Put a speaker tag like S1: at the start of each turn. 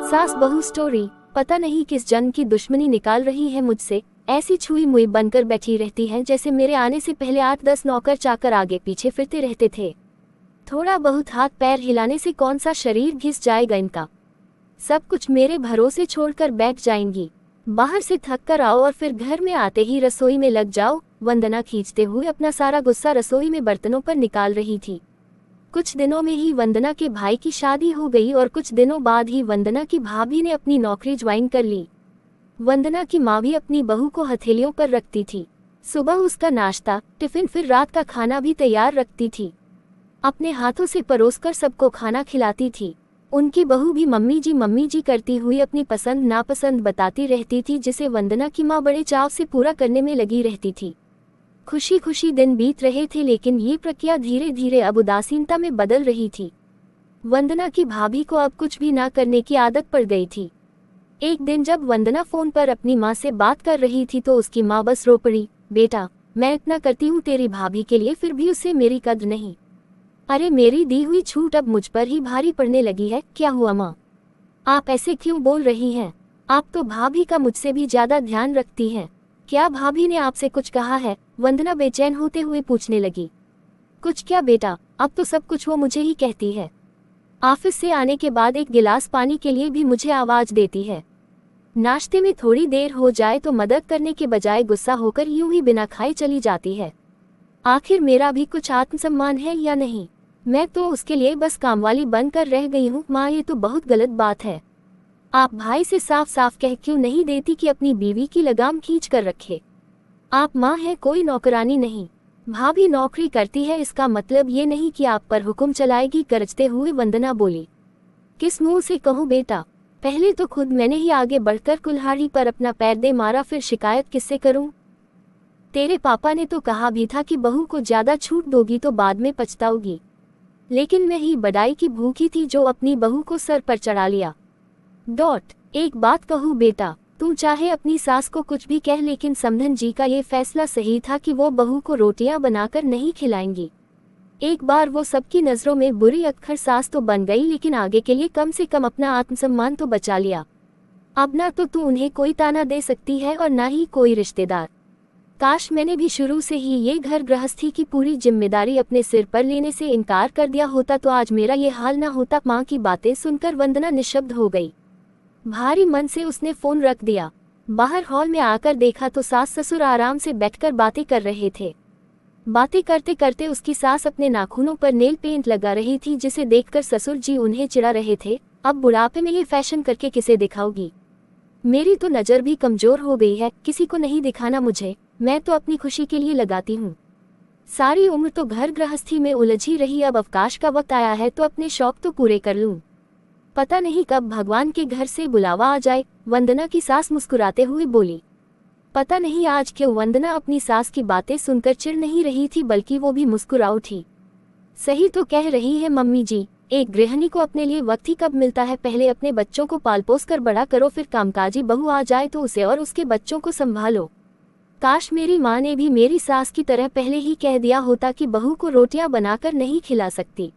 S1: सास बहू स्टोरी। पता नहीं किस जन्म की दुश्मनी निकाल रही है मुझसे, ऐसी छुई मुई बनकर बैठी रहती है जैसे मेरे आने से पहले 8-10 नौकर चाकर आगे पीछे फिरते रहते थे। थोड़ा बहुत हाथ पैर हिलाने से कौन सा शरीर घिस जाएगा इनका। सब कुछ मेरे भरोसे छोड़कर बैठ जाएंगी। बाहर से थक कर आओ और फिर घर में आते ही रसोई में लग जाओ। वंदना खींचते हुए अपना सारा गुस्सा रसोई में बर्तनों पर निकाल रही थी। कुछ दिनों में ही वंदना के भाई की शादी हो गई और कुछ दिनों बाद ही वंदना की भाभी ने अपनी नौकरी ज्वाइन कर ली। वंदना की माँ भी अपनी बहू को हथेलियों पर रखती थी। सुबह उसका नाश्ता, टिफिन, फिर रात का खाना भी तैयार रखती थी। अपने हाथों से परोसकर सबको खाना खिलाती थी। उनकी बहू भी मम्मी जी करती हुई अपनी पसंद नापसंद बताती रहती थी, जिसे वंदना की माँ बड़े चाव से पूरा करने में लगी रहती थी। खुशी खुशी दिन बीत रहे थे, लेकिन ये प्रक्रिया धीरे धीरे अब उदासीनता में बदल रही थी। वंदना की भाभी को अब कुछ भी ना करने की आदत पड़ गई थी। एक दिन जब वंदना फोन पर अपनी माँ से बात कर रही थी तो उसकी माँ बस रो पड़ी। बेटा, मैं इतना करती हूँ तेरी भाभी के लिए, फिर भी उसे मेरी कद्र नहीं। अरे मेरी दी हुई छूट अब मुझ पर ही भारी पड़ने लगी है। क्या हुआ माँ, आप ऐसे क्यों बोल रही हैं? आप तो भाभी का मुझसे भी ज्यादा ध्यान रखती हैं। क्या भाभी ने आपसे कुछ कहा है? वंदना बेचैन होते हुए पूछने लगी। कुछ क्या बेटा, अब तो सब कुछ वो मुझे ही कहती है। ऑफिस से आने के बाद एक गिलास पानी के लिए भी मुझे आवाज देती है। नाश्ते में थोड़ी देर हो जाए तो मदद करने के बजाय गुस्सा होकर यूं ही बिना खाए चली जाती है। आखिर मेरा भी कुछ आत्मसम्मान है या नहीं? मैं तो उसके लिए बस कामवाली बनकर रह गई हूँ। माँ, ये तो बहुत गलत बात है। आप भाई से साफ साफ कह क्यों नहीं देती कि अपनी बीवी की लगाम खींच कर रखे? आप माँ हैं, कोई नौकरानी नहीं। भाभी नौकरी करती है, इसका मतलब ये नहीं कि आप पर हुक्म चलाएगी। गरजते हुए वंदना बोली। किस मुंह से कहूँ बेटा, पहले तो खुद मैंने ही आगे बढ़कर कुल्हाड़ी पर अपना पैर दे मारा, फिर शिकायत किससे करूँ? तेरे पापा ने तो कहा भी था कि बहू को ज्यादा छूट दोगी तो बाद में पछताओगी, लेकिन मैं ही बड़ाई की भूखी थी जो अपनी बहू को सर पर चढ़ा लिया। एक बात कहूँ बेटा, तू चाहे अपनी सास को कुछ भी कह, लेकिन समधन जी का ये फैसला सही था कि वो बहू को रोटियां बनाकर नहीं खिलाएंगी। एक बार वो सबकी नजरों में बुरी अक्खर सास तो बन गई, लेकिन आगे के लिए कम से कम अपना आत्मसम्मान तो बचा लिया। अब ना तो तू उन्हें कोई ताना दे सकती है और ना ही कोई रिश्तेदार। काश मैंने भी शुरू से ही ये घर गृहस्थी की पूरी जिम्मेदारी अपने सिर पर लेने से इनकार कर दिया होता तो आज मेरा ये हाल ना होता। माँ की बातें सुनकर वंदना निशब्द हो गई। भारी मन से उसने फोन रख दिया। बाहर हॉल में आकर देखा तो सास ससुर आराम से बैठकर बातें कर रहे थे। बातें करते करते उसकी सास अपने नाखूनों पर नेल पेंट लगा रही थी, जिसे देखकर ससुर जी उन्हें चिढ़ा रहे थे। अब बुढ़ापे में ये फैशन करके किसे दिखाओगी? मेरी तो नजर भी कमजोर हो गई है, किसी को नहीं दिखाना मुझे। मैं तो अपनी खुशी के लिए लगाती हूँ। सारी उम्र तो घर गृहस्थी में उलझी रही, अब अवकाश का वक्त आया है तो अपने शौक तो पूरे कर लूँ। पता नहीं कब भगवान के घर से बुलावा आ जाए। वंदना की सास मुस्कुराते हुए बोली। पता नहीं आज क्यों वंदना अपनी सास की बातें सुनकर चिढ़ नहीं रही थी, बल्कि वो भी मुस्कुरा उठी। सही तो कह रही है मम्मी जी, एक गृहिणी को अपने लिए वक्त ही कब मिलता है। पहले अपने बच्चों को पाल पोस कर बड़ा करो, फिर कामकाजी बहू आ जाए तो उसे और उसके बच्चों को संभालो। काश मेरी माँ ने भी मेरी सास की तरह पहले ही कह दिया होता कि बहू को रोटियां बनाकर नहीं खिला सकती।